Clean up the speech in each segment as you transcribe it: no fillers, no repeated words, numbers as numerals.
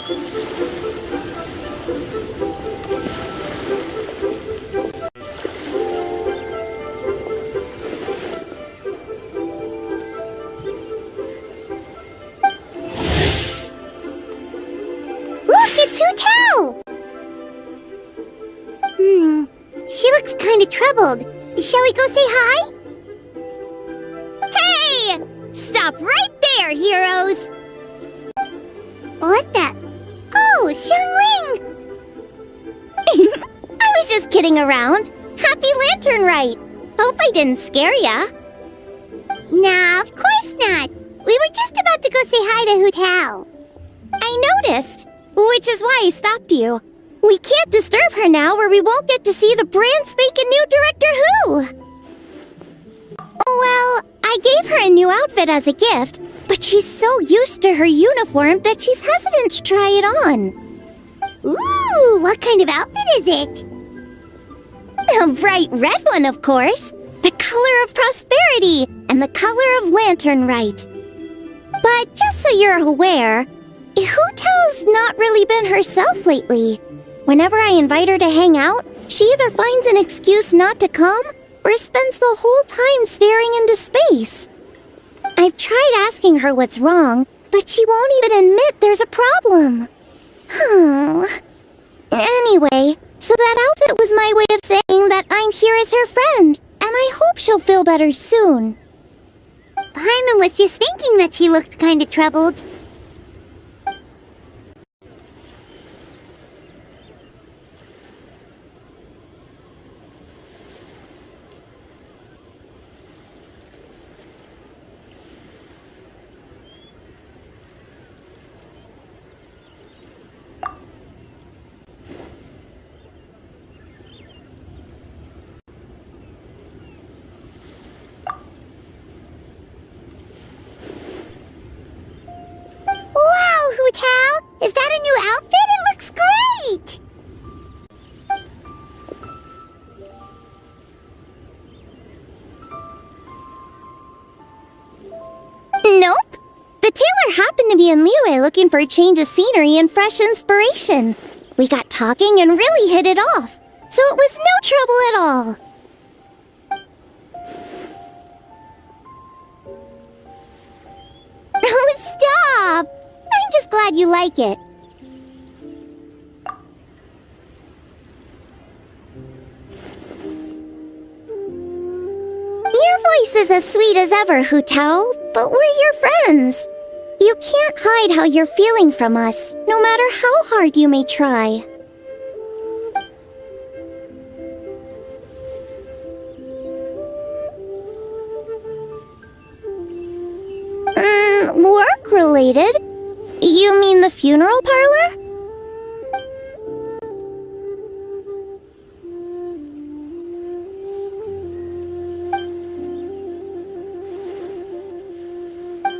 Look, it's Hu Tao! She looks kind of troubled. Shall we go say hi? Hey! Stop right there, heroes! What the? Oh, Xiangling! I was just kidding around. Happy Lantern Rite! Hope I didn't scare ya. Nah, of course not. We were just about to go say hi to Hu Tao. I noticed, which is why I stopped you. We can't disturb her now or we won't get to see the brand spanking new Director Who. Well, I gave her a new outfit as a gift, but she's so used to her uniform that she's hesitant to try it on. Ooh, what kind of outfit is it? A bright red one, of course. The color of prosperity and the color of Lantern Rite. But just so you're aware, Hu Tao's not really been herself lately. Whenever I invite her to hang out, she either finds an excuse not to come or spends the whole time staring into space. I've tried asking her what's wrong, but she won't even admit there's a problem. Anyway, so that outfit was my way of saying that I'm here as her friend, and I hope she'll feel better soon. Paimon was just thinking that she looked kind of troubled. Wow, Hu Tao! Is that a new outfit? It looks great! Nope. The tailor happened to be in Liyue looking for a change of scenery and fresh inspiration. We got talking and really hit it off, so it was no trouble at all. Oh, stop! I'm just glad you like it. Your voice is as sweet as ever, Hu Tao, but we're your friends. You can't hide how you're feeling from us, no matter how hard you may try. Work-related? You mean the funeral parlor?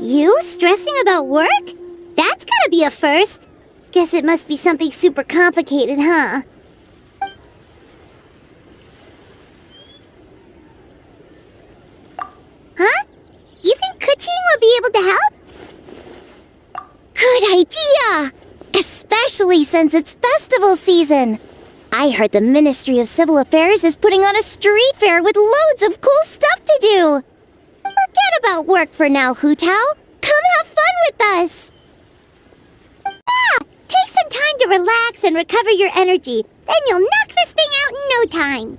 You stressing about work? That's gotta be a first. Guess it must be something super complicated, huh? Huh? You think Kuching would be able to help? Good idea! Especially since it's festival season. I heard the Ministry of Civil Affairs is putting on a street fair with loads of cool stuff to do. Forget about work for now, Hu Tao. Come have fun with us. Ah! Take some time to relax and recover your energy. Then you'll knock this thing out in no time.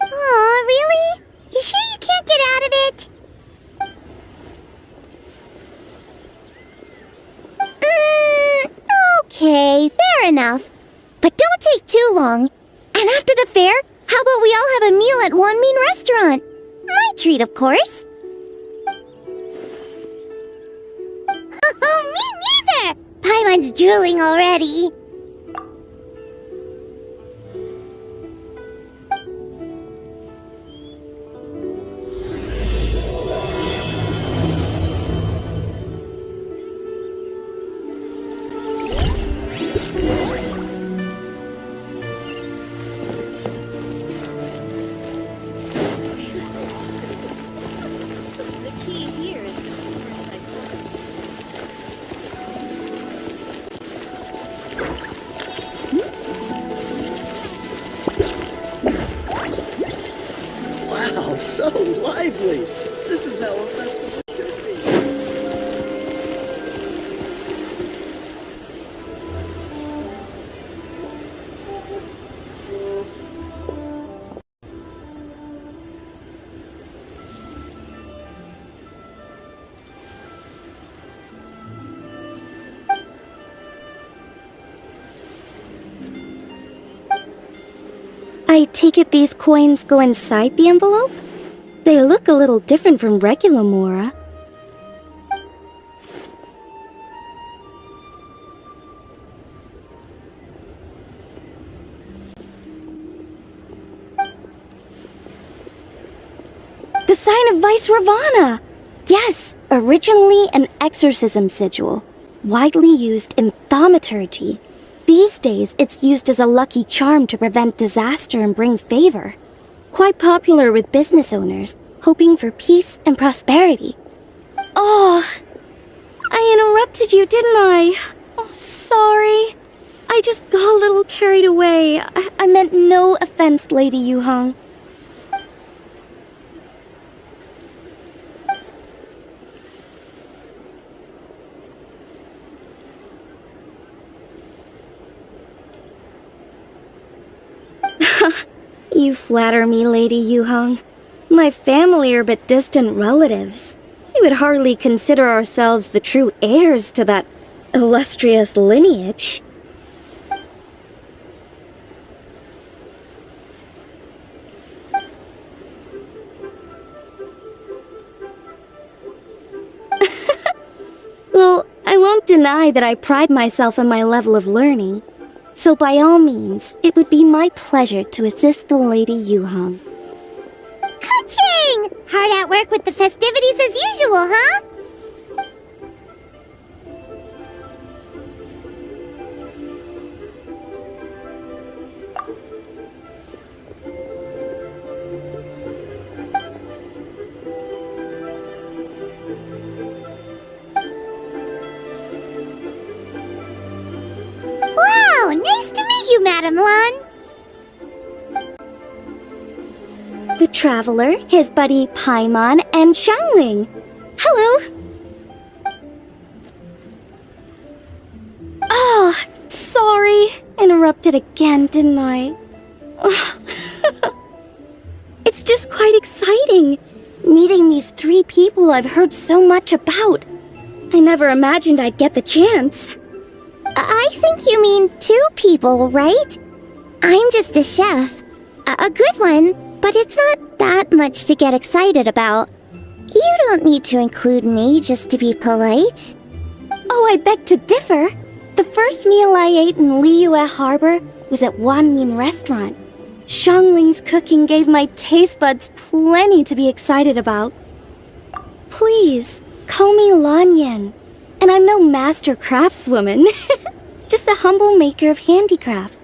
Oh, really? You sure you can't get out of it? Okay, fair enough. But don't take too long. And after the fair, how about we all have a meal at One Mean Restaurant? My treat, of course. Oh, me neither! Paimon's drooling already. The key here is consumer psychology. so lively. This is how a festival should be. I take it these coins go inside the envelope? They look a little different from regular Mora. The sign of Vice Ravana! Yes, originally an exorcism sigil, widely used in thaumaturgy. These days, it's used as a lucky charm to prevent disaster and bring favor. Quite popular with business owners, hoping for peace and prosperity. Oh, I interrupted you, didn't I? Oh, sorry. I just got a little carried away. I meant no offense, Lady Yuhong. You flatter me, Lady Yuhong. My family are but distant relatives. We would hardly consider ourselves the true heirs to that illustrious lineage. Well, I won't deny that I pride myself on my level of learning. So by all means, it would be my pleasure to assist the Lady Yuhong. Ka-ching! Hard at work with the festivities as usual, huh? Wow, nice to meet you, Madam Lan. The Traveler, his buddy Paimon, and Xiangling. Hello! Oh, sorry. Interrupted again, didn't I? It's just quite exciting. Meeting these 3 people I've heard so much about. I never imagined I'd get the chance. I think you mean 2 people, right? I'm just a chef. A good one, but it's not that much to get excited about. You don't need to include me just to be polite. Oh, I beg to differ. The first meal I ate in Liyue Harbor was at Wanmin Restaurant. Xiangling's cooking gave my taste buds plenty to be excited about. Please, call me Lanyan. And I'm no master craftswoman. Just a humble maker of handicrafts.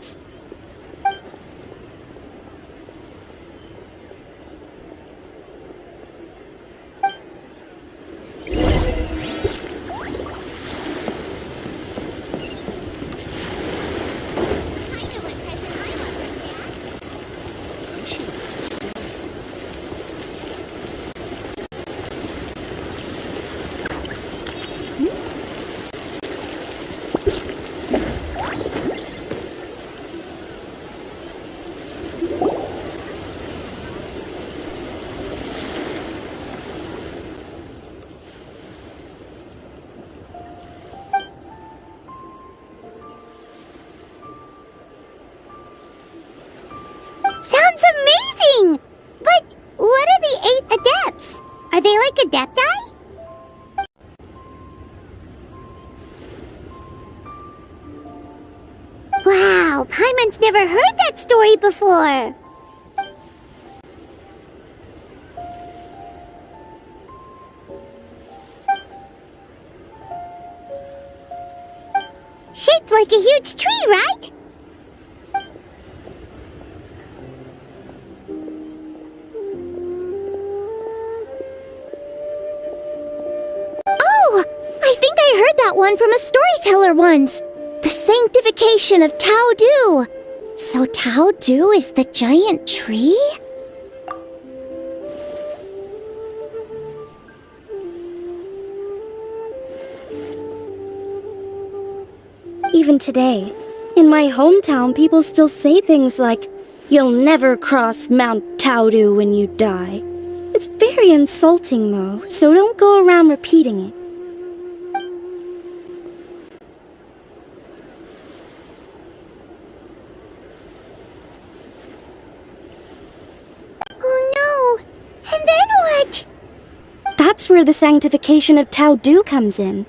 Sounds amazing! But what are the 8 adepts? Are they like adepti? Wow, Paimon's never heard that story before. Shaped like a huge tree, right? Oh, I think I heard that one from a storyteller once. The sanctification of Tao Du. So Tao Du is the giant tree? even today. In my hometown, people still say things like, "You'll never cross Mount Taodu when you die." It's very insulting, though, so don't go around repeating it. Oh no! And then what? That's where the sanctification of Taodu comes in.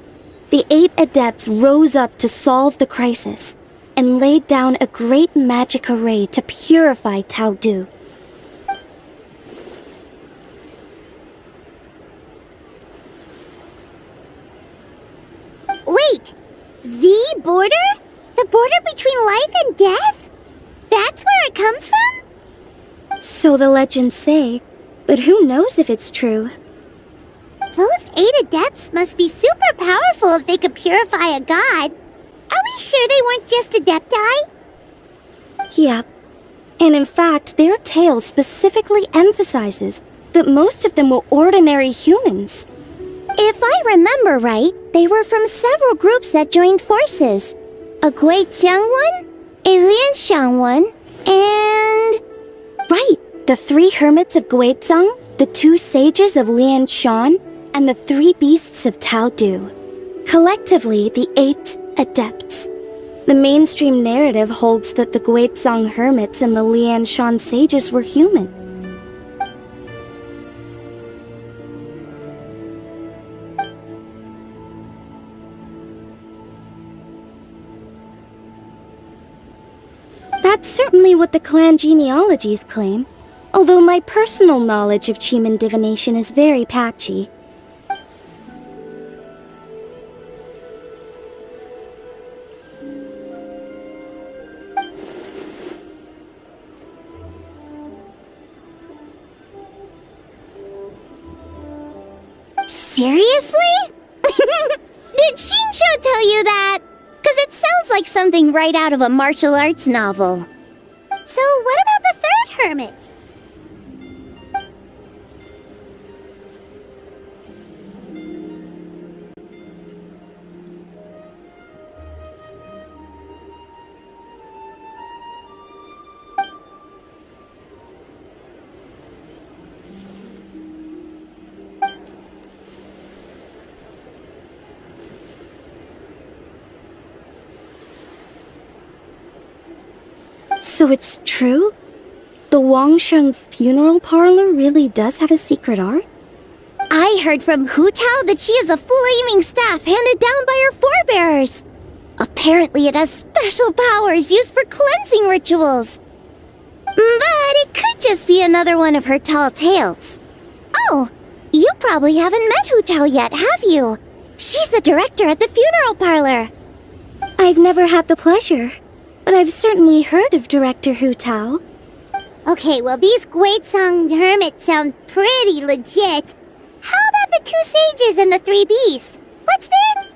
The 8 adepts rose up to solve the crisis and laid down a great magic array to purify Taodu. Wait! The border? The border between life and death? That's where it comes from? So the legends say, but who knows if it's true? Those 8 adepts must be super powerful if they could purify a god. Are we sure they weren't just adepti? Yep. And in fact, their tale specifically emphasizes that most of them were ordinary humans. If I remember right, they were from several groups that joined forces. A Guixiang one, a Lianxiang one, and... Right, the 3 hermits of Guizhang, the 2 sages of Lianshan, and the 3 beasts of Taodu. Collectively, the 8 adepts. The mainstream narrative holds that the Guizhang hermits and the Lianshan sages were human. That's certainly what the clan genealogies claim, although my personal knowledge of Chiman divination is very patchy. Seriously? Did Shinsho tell you that? Because it sounds like something right out of a martial arts novel. So what about the 3rd hermit? So it's true? The Wangsheng funeral parlor really does have a secret art? I heard from Hu Tao that she has a flaming staff handed down by her forebears. Apparently it has special powers used for cleansing rituals. But it could just be another one of her tall tales. Oh, you probably haven't met Hu Tao yet, have you? She's the director at the funeral parlor. I've never had the pleasure, but I've certainly heard of Director Hu Tao. Okay, well these Guizhang hermits sound pretty legit. How about the 2 sages and the 3 beasts? What's their...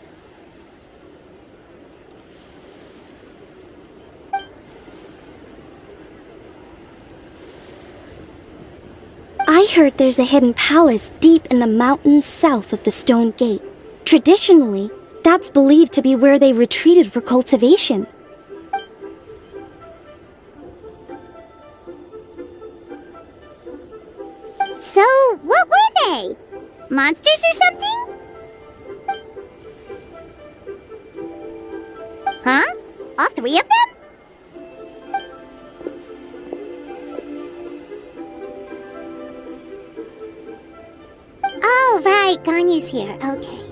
I heard there's a hidden palace deep in the mountains south of the Stone Gate. Traditionally, that's believed to be where they retreated for cultivation. So, what were they? Monsters or something? Huh? All 3 of them? Oh, right, Ganyu's here. Okay.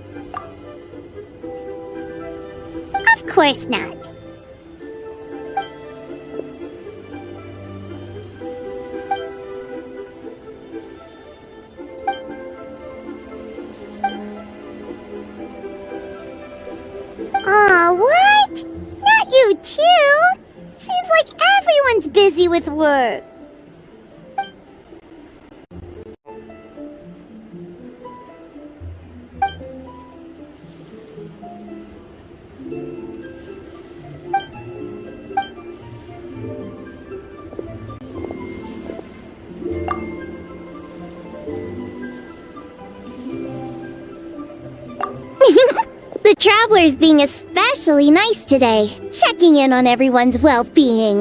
Of course not. Aw, what? Not you too? Seems like everyone's busy with work. The traveler's being especially nice today, checking in on everyone's well-being.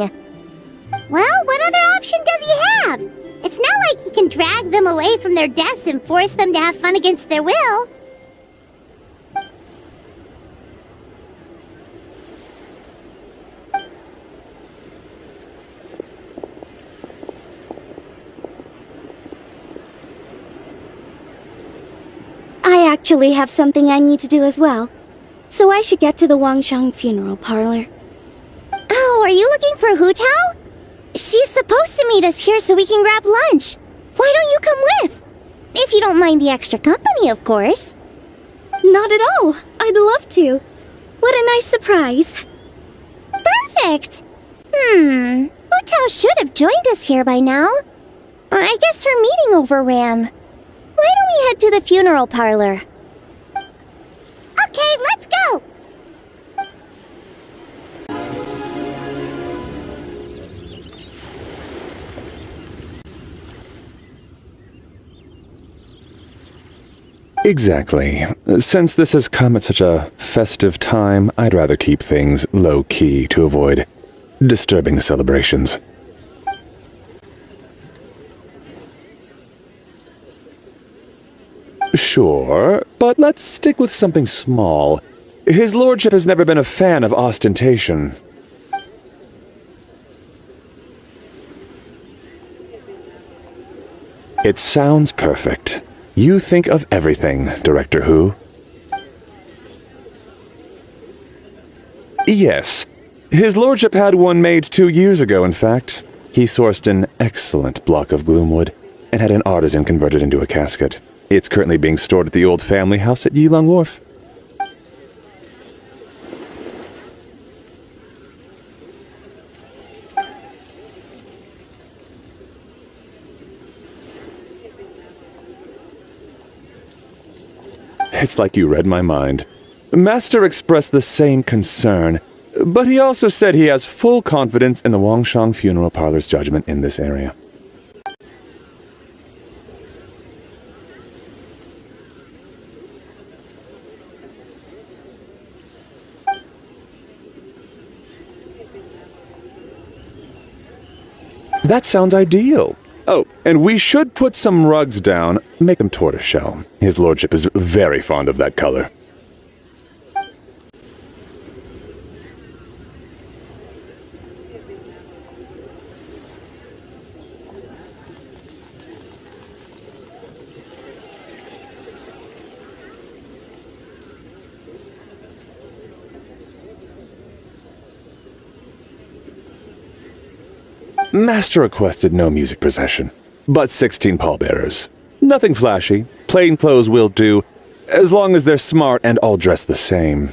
Well, what other option does he have? It's not like he can drag them away from their desks and force them to have fun against their will. I actually have something I need to do as well, so I should get to the Wangshang funeral parlor. Oh, are you looking for Hu Tao? She's supposed to meet us here so we can grab lunch. Why don't you come with? If you don't mind the extra company, of course. Not at all. I'd love to. What a nice surprise. Perfect! Hu Tao should have joined us here by now. I guess her meeting overran. Why don't we head to the funeral parlor? Okay, let's go! Exactly. Since this has come at such a festive time, I'd rather keep things low-key to avoid disturbing the celebrations. Sure, but let's stick with something small. His lordship has never been a fan of ostentation. It sounds perfect. You think of everything, Director Hu. Yes. His lordship had one made 2 years ago, in fact. He sourced an excellent block of gloomwood and had an artisan convert it into a casket. It's currently being stored at the old family house at Yilong Wharf. It's like you read my mind. Master expressed the same concern, but he also said he has full confidence in the Wangshang funeral parlor's judgment in this area. That sounds ideal. Oh, and we should put some rugs down. Make them tortoiseshell. His lordship is very fond of that color. Master requested no music procession, but 16 pallbearers. Nothing flashy. Plain clothes will do, as long as they're smart and all dressed the same.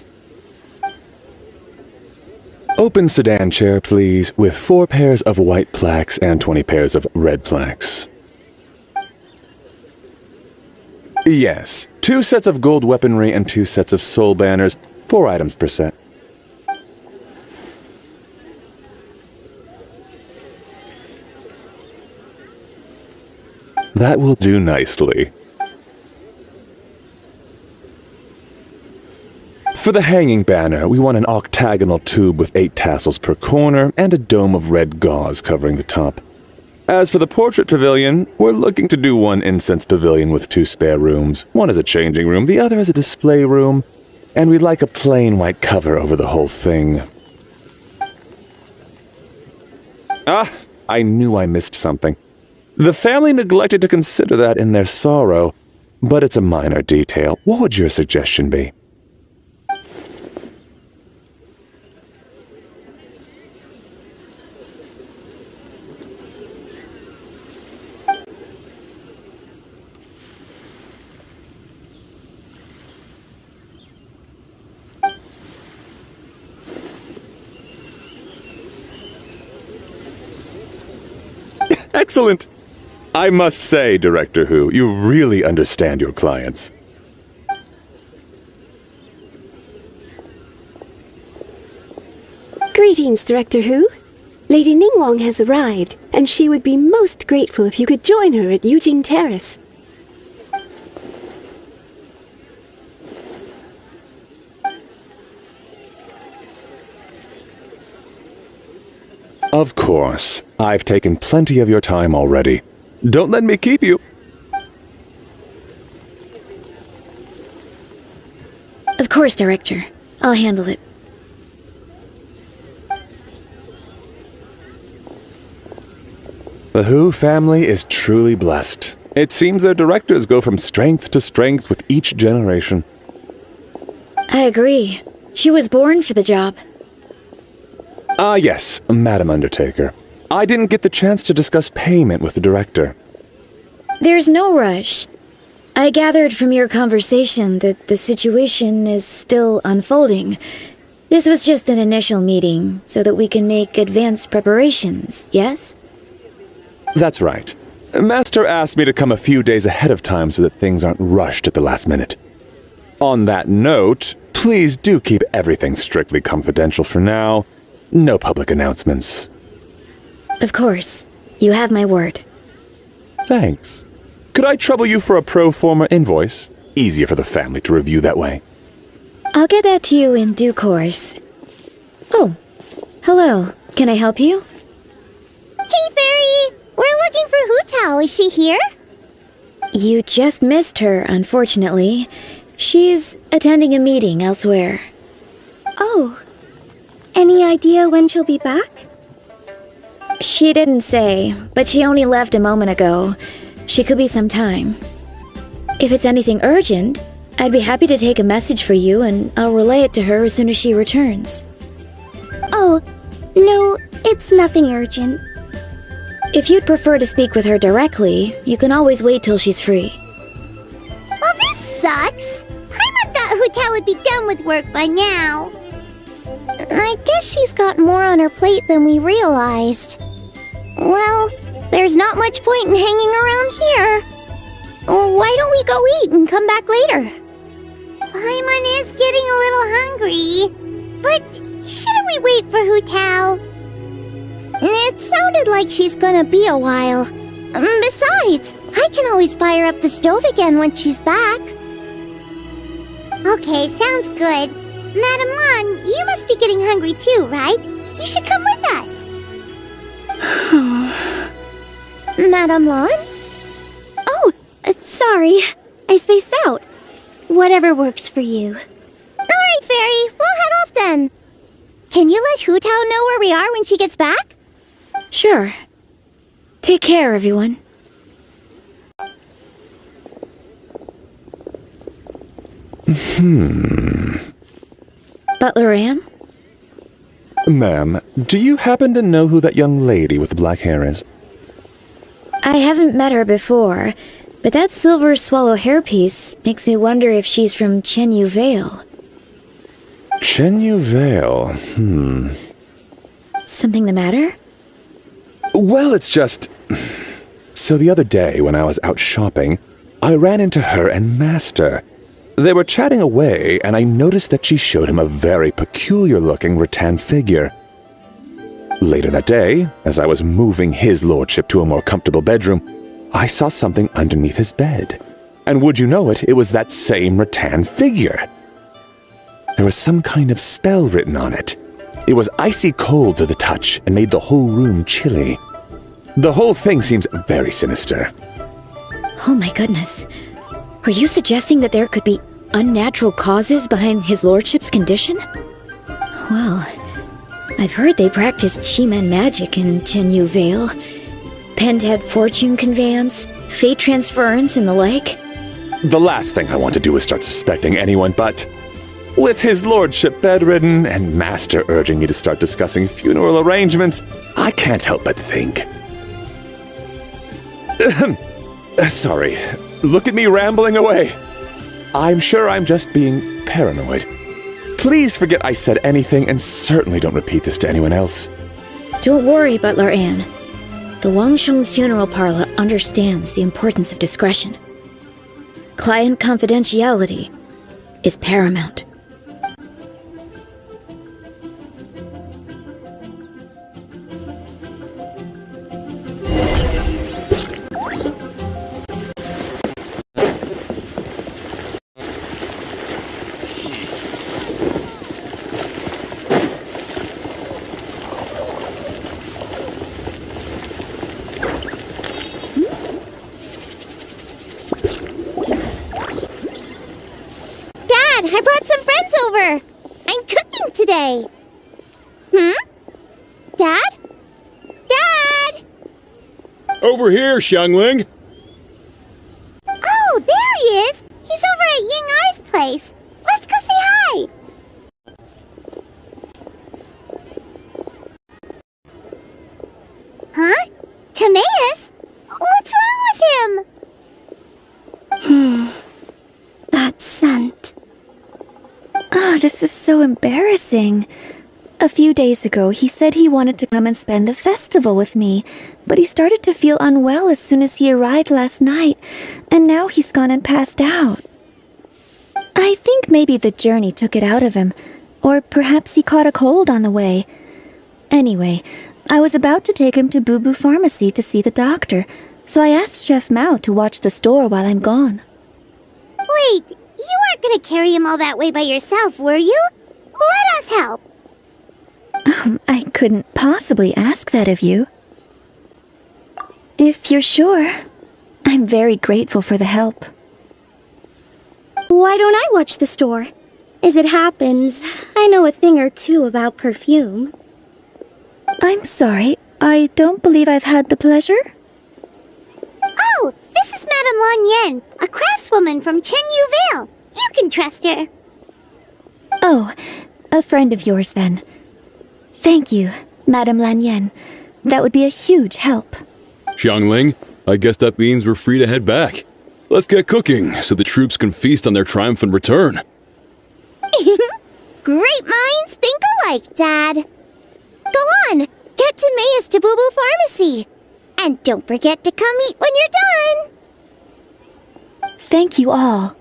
Open sedan chair, please, with 4 pairs of white plaques and 20 pairs of red plaques. Yes, 2 sets of gold weaponry and 2 sets of soul banners, 4 items per set. That will do nicely. For the hanging banner, we want an octagonal tube with 8 tassels per corner and a dome of red gauze covering the top. As for the portrait pavilion, we're looking to do 1 incense pavilion with 2 spare rooms. One is a changing room, the other is a display room, and we'd like a plain white cover over the whole thing. Ah, I knew I missed something. The family neglected to consider that in their sorrow, but it's a minor detail. What would your suggestion be? Excellent! I must say, Director Hu, you really understand your clients. Greetings, Director Hu. Lady Ningguang has arrived, and she would be most grateful if you could join her at Yujing Terrace. Of course. I've taken plenty of your time already. Don't let me keep you. Of course, Director. I'll handle it. The Hu family is truly blessed. It seems their directors go from strength to strength with each generation. I agree. She was born for the job. Ah, yes, Madam Undertaker. I didn't get the chance to discuss payment with the director. There's no rush. I gathered from your conversation that the situation is still unfolding. This was just an initial meeting, so that we can make advanced preparations, yes? That's right. Master asked me to come a few days ahead of time so that things aren't rushed at the last minute. On that note, please do keep everything strictly confidential for now. No public announcements. Of course. You have my word. Thanks. Could I trouble you for a pro forma invoice? Easier for the family to review that way. I'll get that to you in due course. Oh, hello. Can I help you? Hey, Fairy! We're looking for Hu Tao. Is she here? You just missed her, unfortunately. She's attending a meeting elsewhere. Oh. Any idea when she'll be back? She didn't say, but she only left a moment ago. She could be some time. If it's anything urgent, I'd be happy to take a message for you and I'll relay it to her as soon as she returns. Oh, no, it's nothing urgent. If you'd prefer to speak with her directly, you can always wait till she's free. Well, this sucks. Paimon thought Hu Tao would be done with work by now. I guess she's got more on her plate than we realized. Well, there's not much point in hanging around here. Why don't we go eat and come back later? Paimon is getting a little hungry. But shouldn't we wait for Hu Tao? It sounded like she's gonna be a while. Besides, I can always fire up the stove again when she's back. Okay, sounds good. Madam Lan, you must be getting hungry too, right? You should come with us. Madame Lan? Oh, sorry. I spaced out. Whatever works for you. Alright, Fairy, we'll head off then. Can you let Hu Tao know where we are when she gets back? Sure. Take care, everyone. Butler Anne? Ma'am, do you happen to know who that young lady with the black hair is? I haven't met her before, but that silver swallow hairpiece makes me wonder if she's from Chenyu Vale. Chenyu Vale, Something the matter? Well, it's just... So the other day, when I was out shopping, I ran into her and Master. They were chatting away, and I noticed that she showed him a very peculiar-looking rattan figure. Later that day, as I was moving his lordship to a more comfortable bedroom, I saw something underneath his bed. And would you know it, it was that same rattan figure. There was some kind of spell written on it. It was icy cold to the touch and made the whole room chilly. The whole thing seems very sinister. Oh my goodness. Are you suggesting that there could be unnatural causes behind his lordship's condition? Well, I've heard they practice Chi-Man magic in Chenyu Vale. Penthead fortune conveyance, fate transference, and the like. The last thing I want to do is start suspecting anyone, but... with his lordship bedridden and Master urging me to start discussing funeral arrangements, I can't help but think. Sorry. Look at me rambling away. I'm sure I'm just being paranoid. Please forget I said anything and certainly don't repeat this to anyone else. Don't worry, Butler Anne. The Wangsheng Funeral Parlor understands the importance of discretion. Client confidentiality is paramount. Dad, I brought some friends over. I'm cooking today. Dad? Dad! Over here, Xiangling! Oh, there he is. He's over at Ying R's place. Let's go say hi. Huh? Timaeus? What's wrong with him? That scent. Oh, this is so embarrassing. A few days ago, he said he wanted to come and spend the festival with me, but he started to feel unwell as soon as he arrived last night, and now he's gone and passed out. I think maybe the journey took it out of him, or perhaps he caught a cold on the way. Anyway, I was about to take him to Boo Boo Pharmacy to see the doctor, so I asked Chef Mao to watch the store while I'm gone. Wait, you weren't gonna carry him all that way by yourself, were you? Let us help. I couldn't possibly ask that of you. If you're sure, I'm very grateful for the help. Why don't I watch the store? As it happens, I know a thing or two about perfume. I'm sorry, I don't believe I've had the pleasure. Oh, this is Madame Lan Yen, a craftswoman from Chen Yu Vale. You can trust her. Oh, a friend of yours then. Thank you, Madame Lan Yen. That would be a huge help. Xiangling, I guess that means we're free to head back. Let's get cooking so the troops can feast on their triumphant return. Great minds think alike, Dad. Go on, get Timaeus to Boo Boo Pharmacy. And don't forget to come eat when you're done. Thank you all.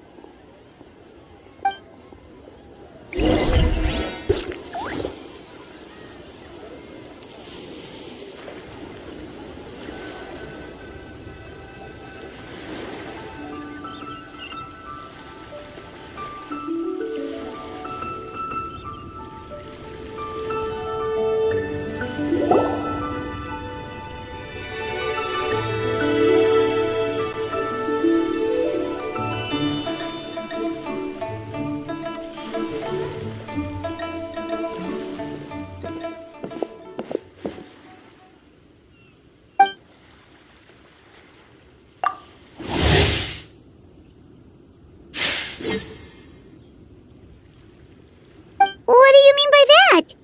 What do you mean by that?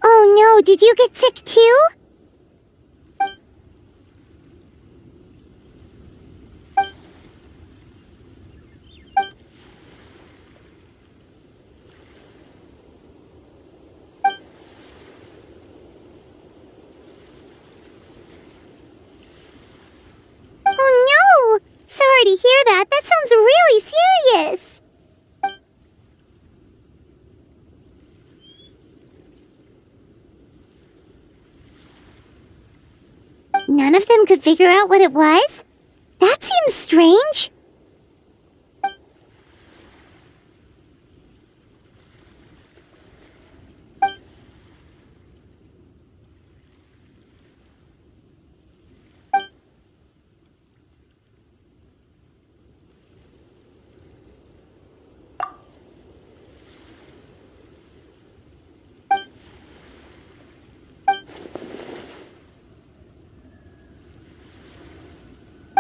Oh no, did you get sick too? Oh no! Sorry to hear that. That sounds really serious. None of them could figure out what it was? That seems strange.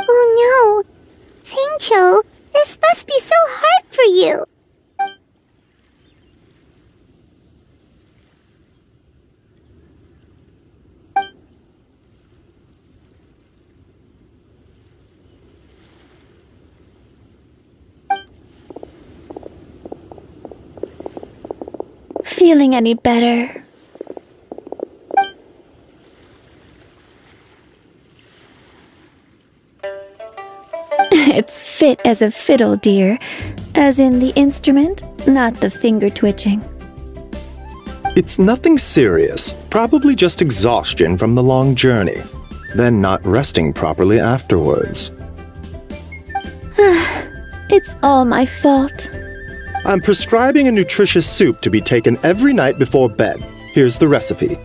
Oh no! Singcho, this must be so hard for you. Feeling any better? It's fit as a fiddle, dear. As in the instrument, not the finger twitching. It's nothing serious, probably just exhaustion from the long journey, then not resting properly afterwards. It's all my fault. I'm prescribing a nutritious soup to be taken every night before bed. Here's the recipe.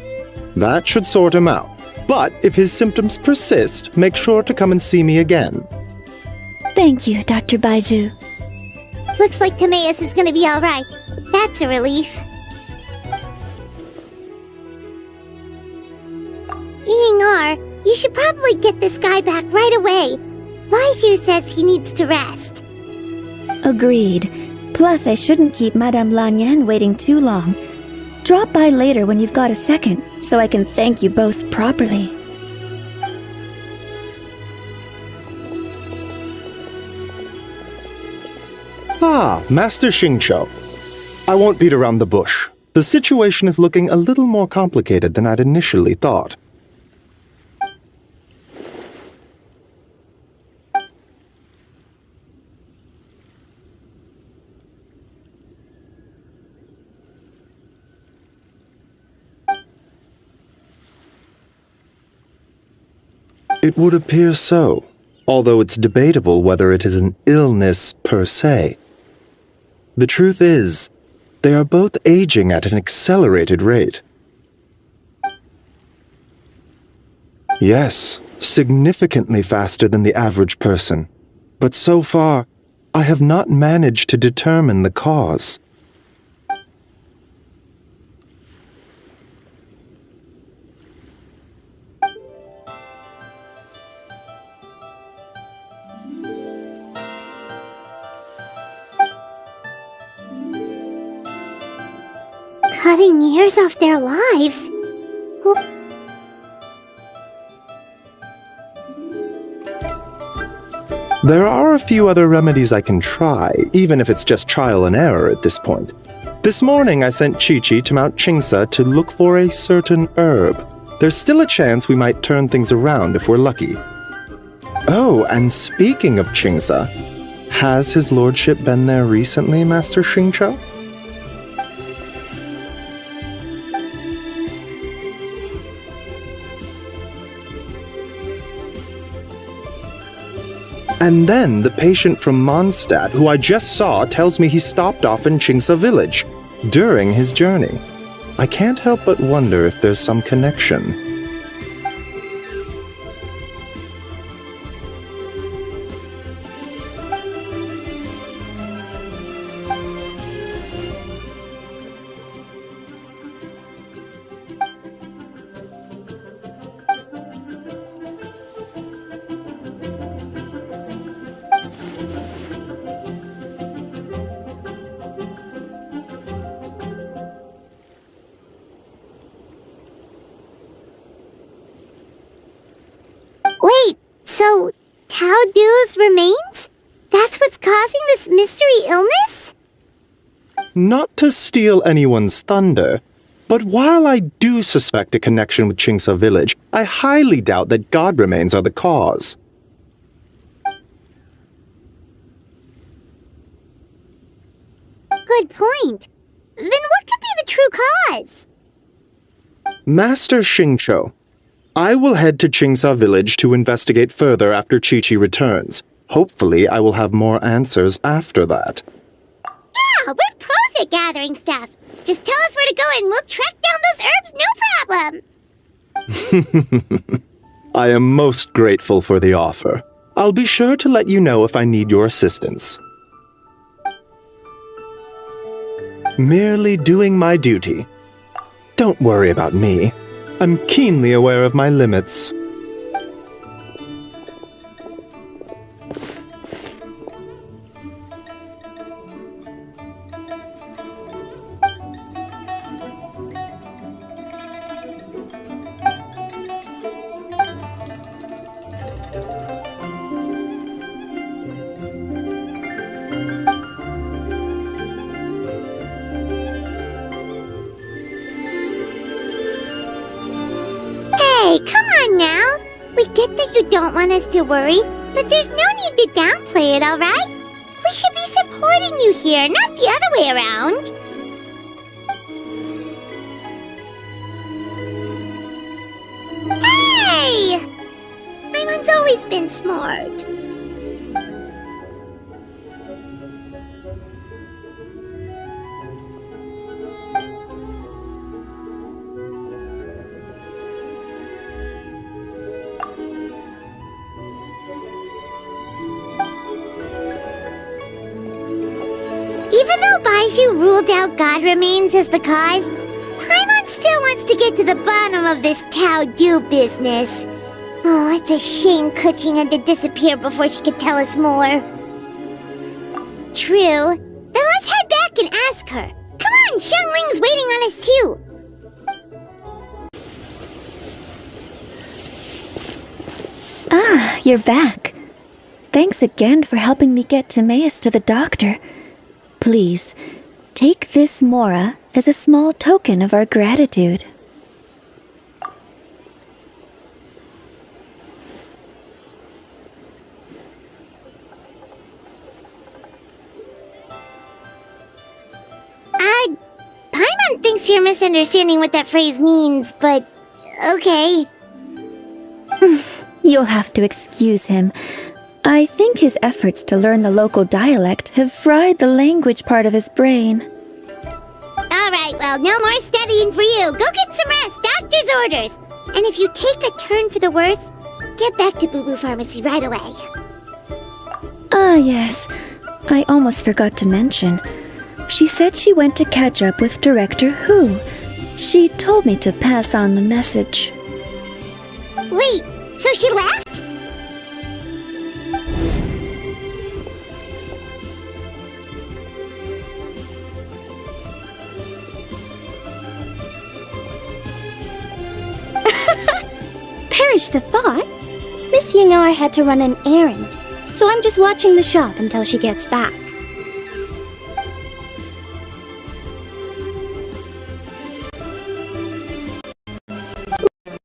That should sort him out. But if his symptoms persist, make sure to come and see me again. Thank you, Dr. Baiju. Looks like Timaeus is gonna be alright. That's a relief. Eeying, you should probably get this guy back right away. Baiju says he needs to rest. Agreed. Plus, I shouldn't keep Madame Lanyan waiting too long. Drop by later when you've got a second, so I can thank you both properly. Ah, Master Xingqiu. I won't beat around the bush. The situation is looking a little more complicated than I'd initially thought. It would appear so, although it's debatable whether it is an illness per se. The truth is, they are both aging at an accelerated rate. Yes, significantly faster than the average person. But so far, I have not managed to determine the cause. Cutting years off their lives? There are a few other remedies I can try, even if it's just trial and error at this point. This morning I sent Chi-Chi to Mount Qingsa to look for a certain herb. There's still a chance we might turn things around if we're lucky. Oh, and speaking of Qingsa, has his lordship been there recently, Master Xingqiu? And then the patient from Mondstadt, who I just saw, tells me he stopped off in Qingsa village during his journey. I can't help but wonder if there's some connection. Wait, so Tao Du's remains? That's what's causing this mystery illness? Not to steal anyone's thunder, but while I do suspect a connection with Qingsa village, I highly doubt that god remains are the cause. Good point. Then what could be the true cause? Master Xingqiu, I will head to Qingsa village to investigate further after Chi-Chi returns. Hopefully, I will have more answers after that. Yeah, we're pros at gathering stuff. Just tell us where to go and we'll track down those herbs, no problem. I am most grateful for the offer. I'll be sure to let you know if I need your assistance. Merely doing my duty. Don't worry about me. I'm keenly aware of my limits. Hey, come on now. We get that you don't want us to worry, but there's no need to downplay it, alright? We should be supporting you here, not the other way around. Hey! Paimon's always been smart. As you ruled out God remains as the cause, Paimon still wants to get to the bottom of this Tao Du business. Oh, it's a shame Kuching had to disappear before she could tell us more. True. Then let's head back and ask her. Come on, Xiangling's waiting on us too. Ah, you're back. Thanks again for helping me get Timaeus to the doctor. Please, take this Mora as a small token of our gratitude. Paimon thinks you're misunderstanding what that phrase means, but okay. You'll have to excuse him. I think his efforts to learn the local dialect have fried the language part of his brain. Alright, well, no more studying for you. Go get some rest, doctor's orders. And if you take a turn for the worse, get back to Boo Boo Pharmacy right away. Ah, yes. I almost forgot to mention. She said she went to catch up with Director Hu. She told me to pass on the message. Wait, so she left? Perish the thought. Miss Yingar had to run an errand, so I'm just watching the shop until she gets back.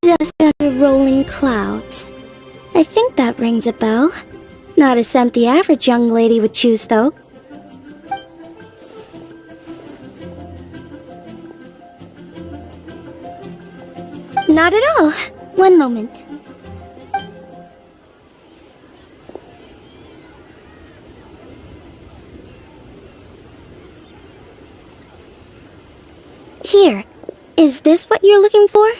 Dust under rolling clouds. I think that rings a bell. Not a scent the average young lady would choose, though. Not at all. One moment. Here. Is this what you're looking for?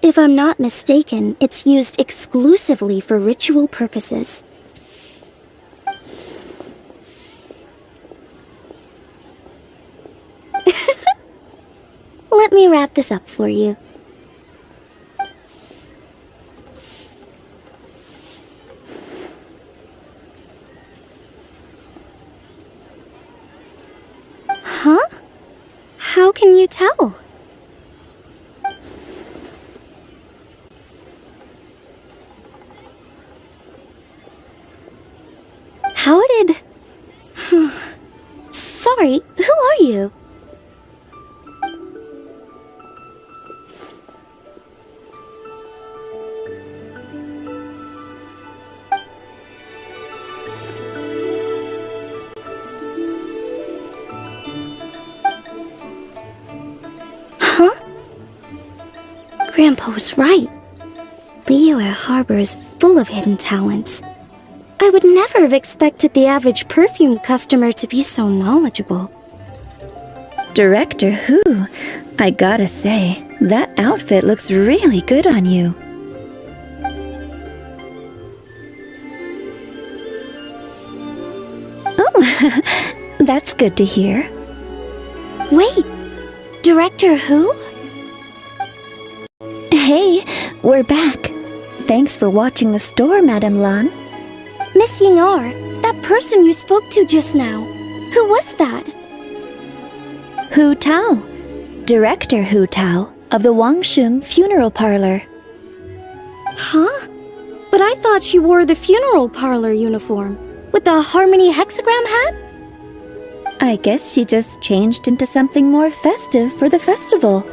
If I'm not mistaken, it's used exclusively for ritual purposes. Let me wrap this up for you. Huh? How can you tell? How did... Sorry, who are you? Huh? Grandpa was right. Liyue Harbor is full of hidden talents. I would never have expected the average perfume customer to be so knowledgeable. Director Hu, I gotta say, that outfit looks really good on you. Oh, that's good to hear. Wait, Director Hu? Hey, we're back. Thanks for watching the store, Madame Lan. Miss Yingar, that person you spoke to just now. Who was that? Hu Tao. Director Hu Tao of the Wangsheng Funeral Parlor. Huh? But I thought she wore the funeral parlor uniform, with the Harmony hexagram hat? I guess she just changed into something more festive for the festival.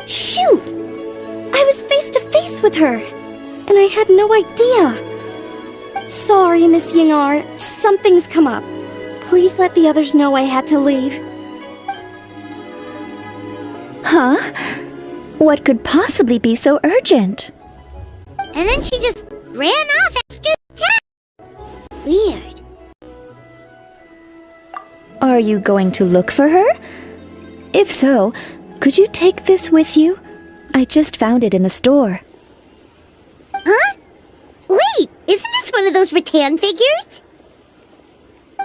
Shoot! I was face to face with her, and I had no idea. Sorry, Miss Yingar. Something's come up. Please let the others know I had to leave. Huh? What could possibly be so urgent? And then she just ran off after the test. Weird. Are you going to look for her? If so, could you take this with you? I just found it in the store. Huh? Wait, isn't this one of those rattan figures?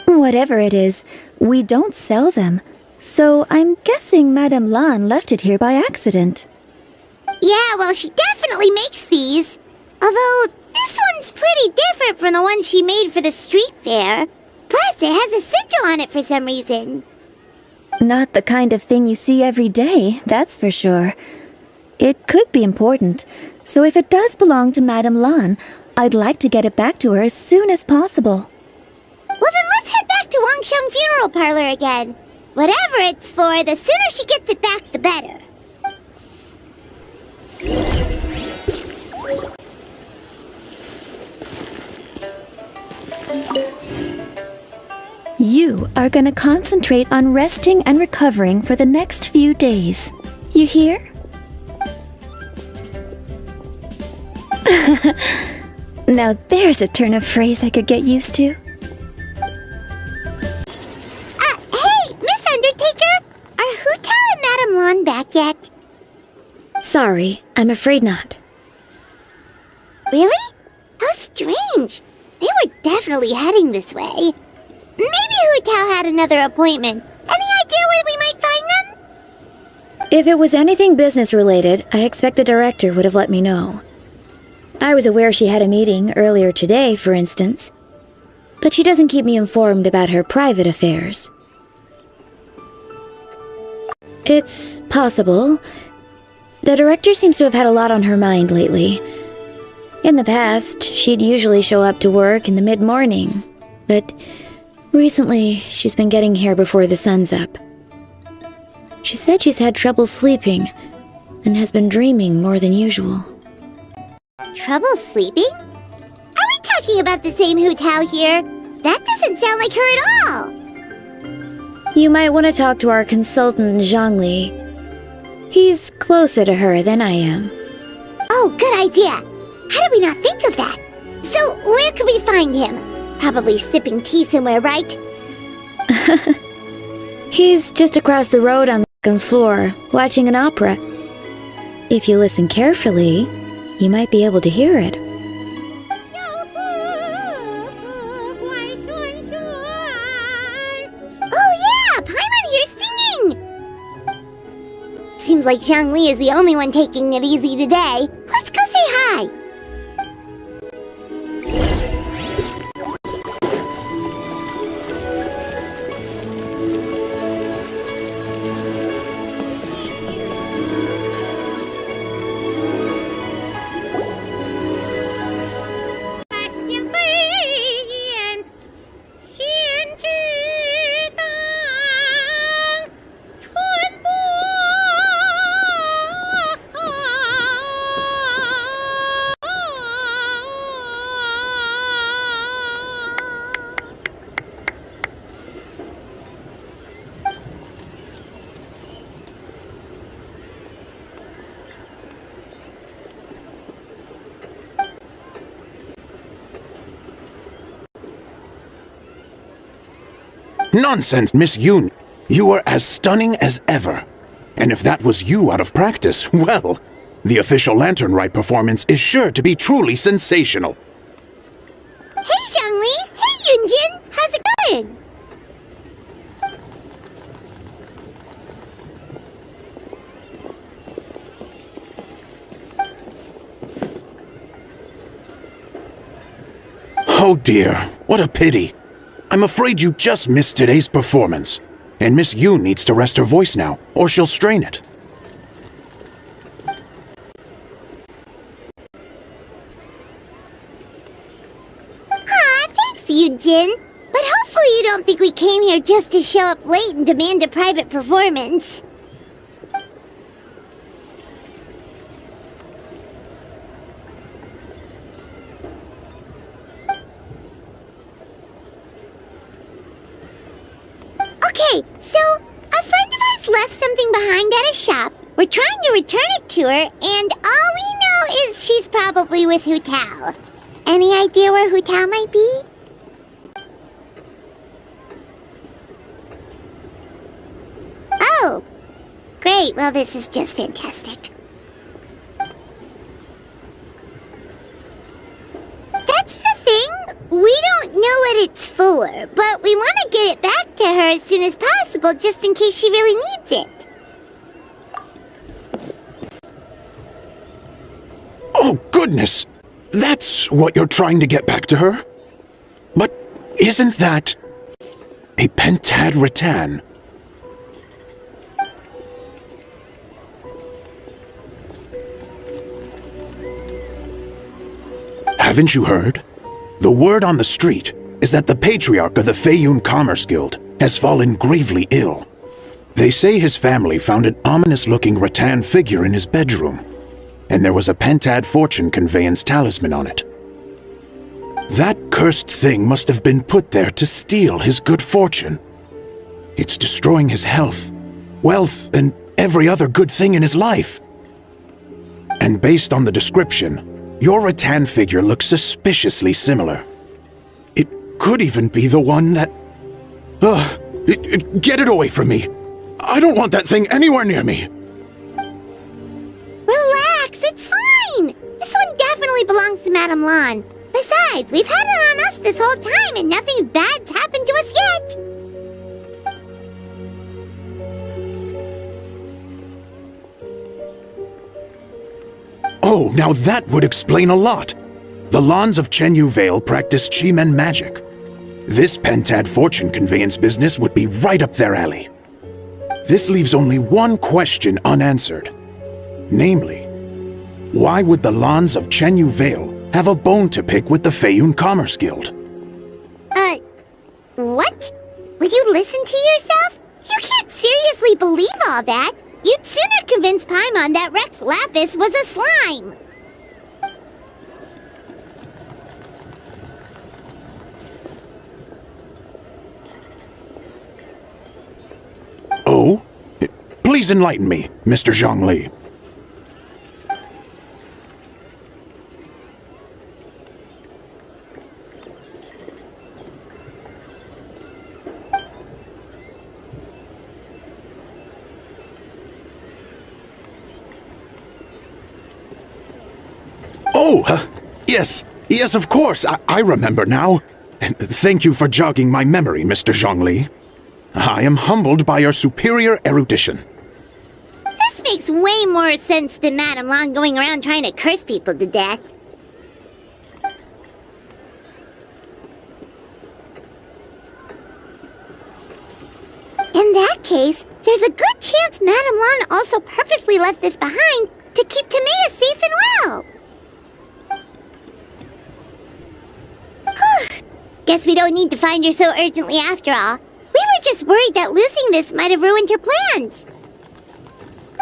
Whatever it is, We don't sell them, so I'm guessing Madame Lan left it here by accident. Yeah, well, she definitely makes these. Although, this one's pretty different from the one she made for the street fair. Plus, it has a sigil on it for some reason. Not the kind of thing you see every day, that's for sure. It could be important, so if it does belong to Madame Lan, I'd like to get it back to her as soon as possible. Well, then let's head back to Wangsheng Funeral Parlor again. Whatever it's for, the sooner she gets it back, the better. You are gonna concentrate on resting and recovering for the next few days. You hear? Now there's a turn of phrase I could get used to. Hey, Miss Undertaker! Are Hu Tao and Madame Lan back yet? Sorry, I'm afraid not. Really? How strange. They were definitely heading this way. Maybe Hu Tao had another appointment. Any idea where we might find them? If it was anything business related, I expect the director would have let me know. I was aware she had a meeting earlier today, for instance. But she doesn't keep me informed about her private affairs. It's possible. The director seems to have had a lot on her mind lately. In the past, she'd usually show up to work in the mid-morning, but recently she's been getting here before the sun's up. She said she's had trouble sleeping and has been dreaming more than usual. Trouble sleeping? Are we talking about the same Hu Tao here? That doesn't sound like her at all. You might want to talk to our consultant, Zhangli. He's closer to her than I am. Oh, good idea. How did we not think of that? So, where could we find him? Probably sipping tea somewhere, right? He's just across the road on the second floor, watching an opera. If you listen carefully, you might be able to hear it. Oh yeah, Paimon here's singing! Seems like Zhangli is the only one taking it easy today. Let's go say hi! Nonsense, Miss Yoon. You are as stunning as ever. And if that was you out of practice, well, the official Lantern Rite performance is sure to be truly sensational. Hey Zhangli! Hey Yunjin! How's it going? Oh dear, what a pity. I'm afraid you just missed today's performance. And Miss Yoon needs to rest her voice now, or she'll strain it. Thanks, Yunjin. But hopefully you don't think we came here just to show up late and demand a private performance. Okay, so a friend of ours left something behind at a shop. We're trying to return it to her, and all we know is she's probably with Hu Tao. Any idea where Hu Tao might be? Oh, great. Well, this is just fantastic. That's the thing. We don't know what it's for, but we want to get it back to her as soon as possible just in case she really needs it. Oh, goodness! That's what you're trying to get back to her? But isn't that a pentad rattan? Haven't you heard? The word on the street is that the patriarch of the Feiyun Commerce Guild has fallen gravely ill. They say his family found an ominous-looking rattan figure in his bedroom, and there was a pentad fortune conveyance talisman on it. That cursed thing must have been put there to steal his good fortune. It's destroying his health, wealth, and every other good thing in his life. And based on the description, your rattan figure looks suspiciously similar. It could even be the one that... get it away from me! I don't want that thing anywhere near me! Relax, it's fine! This one definitely belongs to Madame Lan. Besides, we've had it on us this whole time and nothing bad's happened to us yet! Oh, now that would explain a lot. The Lans of Chenyu Vale practice Chi-Men magic. This pentad fortune conveyance business would be right up their alley. This leaves only one question unanswered. Namely, why would the Lans of Chenyu Vale have a bone to pick with the Feiyun Commerce Guild? What? Will you listen to yourself? You can't seriously believe all that. You'd sooner convince Paimon that Rex Lapis was a slime. Oh? Please enlighten me, Mr. Zhongli. Oh, yes, of course. I remember now. And thank you for jogging my memory, Mr. Zhongli. I am humbled by your superior erudition. This makes way more sense than Madame Lan going around trying to curse people to death. In that case, there's a good chance Madame Lan also purposely left this behind to keep Timea safe and well. Guess we don't need to find her so urgently after all. We were just worried that losing this might have ruined her plans.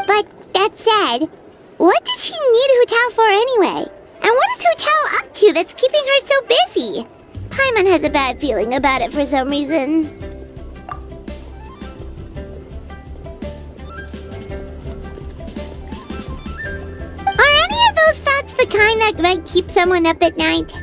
But that said, what did she need Hu Tao for anyway? And what is Hu Tao up to that's keeping her so busy? Paimon has a bad feeling about it for some reason. Are any of those thoughts the kind that might keep someone up at night?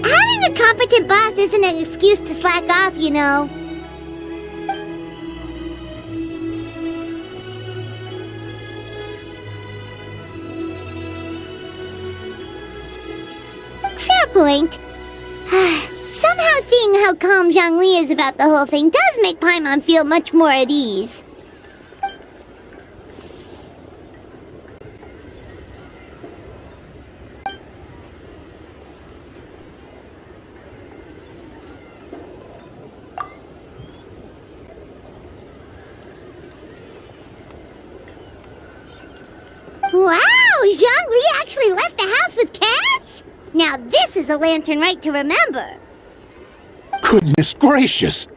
Having a competent boss isn't an excuse to slack off, you know. Fair point. Somehow seeing how calm Zhongli is about the whole thing does make Paimon feel much more at ease. Wow! Zhongli actually left the house with cash? Now this is a lantern Rite to remember. Goodness gracious!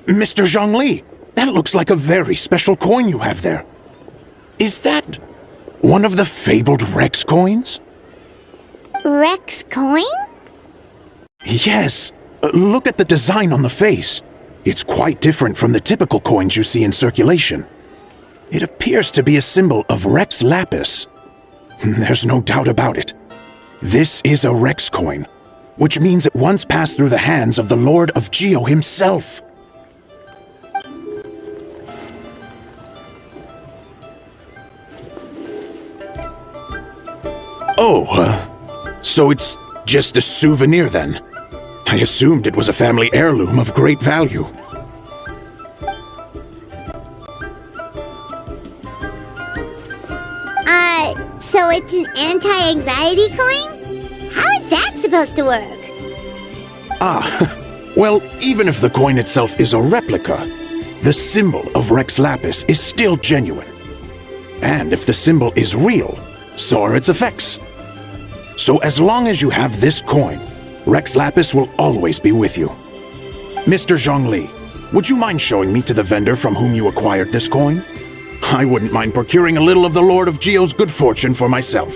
Mr. Zhongli, that looks like a very special coin you have there. Is that one of the fabled Rex coins? Rex coin? Yes, Look at the design on the face. It's quite different from the typical coins you see in circulation. It appears to be a symbol of Rex Lapis. There's no doubt about it. This is a Rex coin, which means it once passed through the hands of the Lord of Geo himself. So it's just a souvenir then? I assumed it was a family heirloom of great value. So it's an anti-anxiety coin? How is that supposed to work? Well, even if the coin itself is a replica, the symbol of Rex Lapis is still genuine. And if the symbol is real, so are its effects. So as long as you have this coin, Rex Lapis will always be with you. Mr. Zhongli, would you mind showing me to the vendor from whom you acquired this coin? I wouldn't mind procuring a little of the Lord of Geo's good fortune for myself.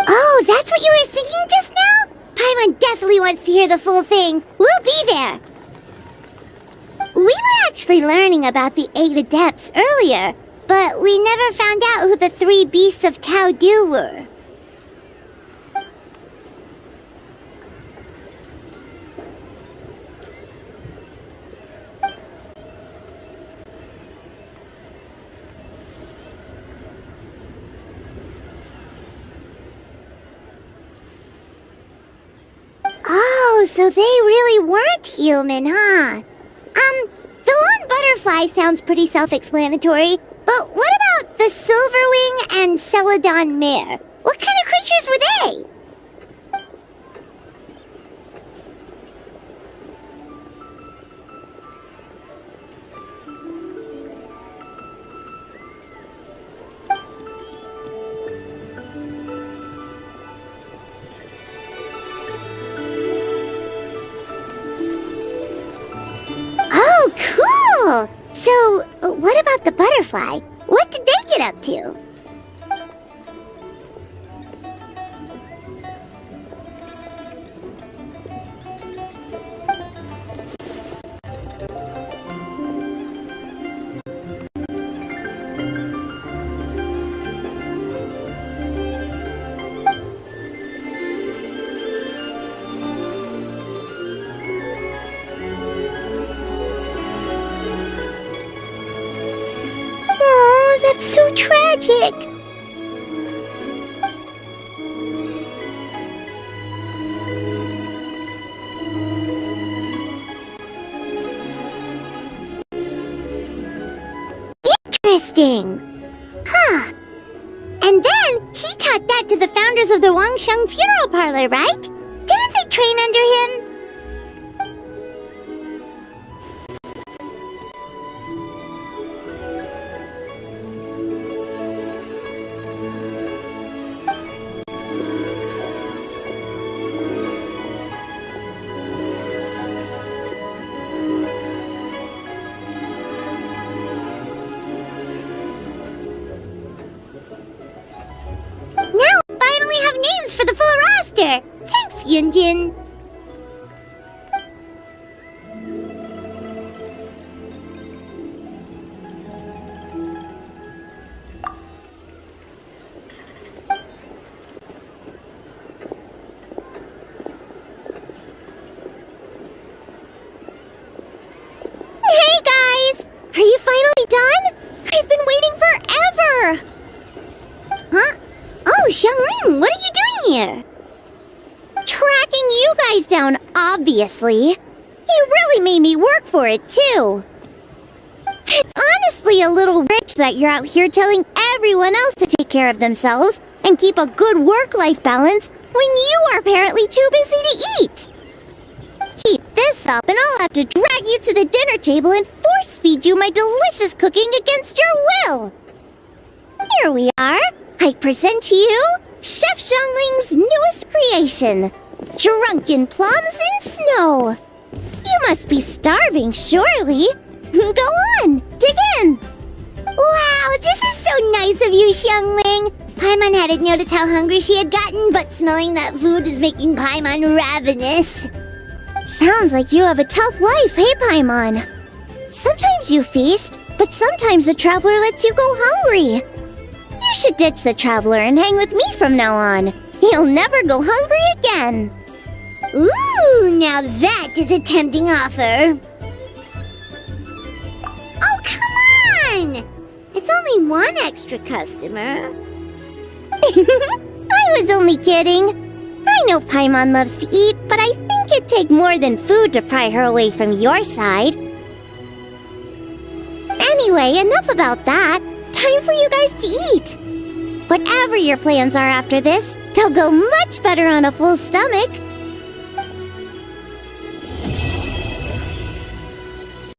Oh, that's what you were singing just now? Paimon definitely wants to hear the full thing. We'll be there. We were actually learning about the 8 adepts earlier, but we never found out who the 3 beasts of Tao Dil were. Oh, so they really weren't human, huh? The lone butterfly sounds pretty self-explanatory, but what about the Silverwing and Celadon mare? What kind of creatures were they? Oh, cool! So, what about the butterfly? What did they get up to? Oh, that's so tragic. Interesting. Huh. And then he taught that to the founders of the Wangsheng Funeral Parlor, right? Didn't they train under him? Now we finally have names for the full roster! Thanks, Yunjin! Hey guys! Are you finally done? I've been waiting forever! Huh? Oh, Xiangling, what are you doing here? Tracking you guys down, obviously. You really made me work for it, too. It's honestly a little rich that you're out here telling everyone else to take care of themselves and keep a good work-life balance when you are apparently too busy to eat. Keep this up and I'll have to drag you to the dinner table and force-feed you my delicious cooking against your will. Here we are. I present to you Chef Xiangling's newest creation, Drunken Plums in Snow. You must be starving, surely. Go on, dig in. Wow, this is so nice of you, Xiangling. Paimon hadn't noticed how hungry she had gotten, but smelling that food is making Paimon ravenous. Sounds like you have a tough life, hey Paimon? Sometimes you feast, but sometimes the traveler lets you go hungry. You should ditch the traveler and hang with me from now on. You'll never go hungry again. Ooh, now that is a tempting offer. Oh, come on! It's only one extra customer. I was only kidding. I know Paimon loves to eat, but I think it'd take more than food to pry her away from your side. Anyway, enough about that. Time for you guys to eat. Whatever your plans are after this, they'll go much better on a full stomach.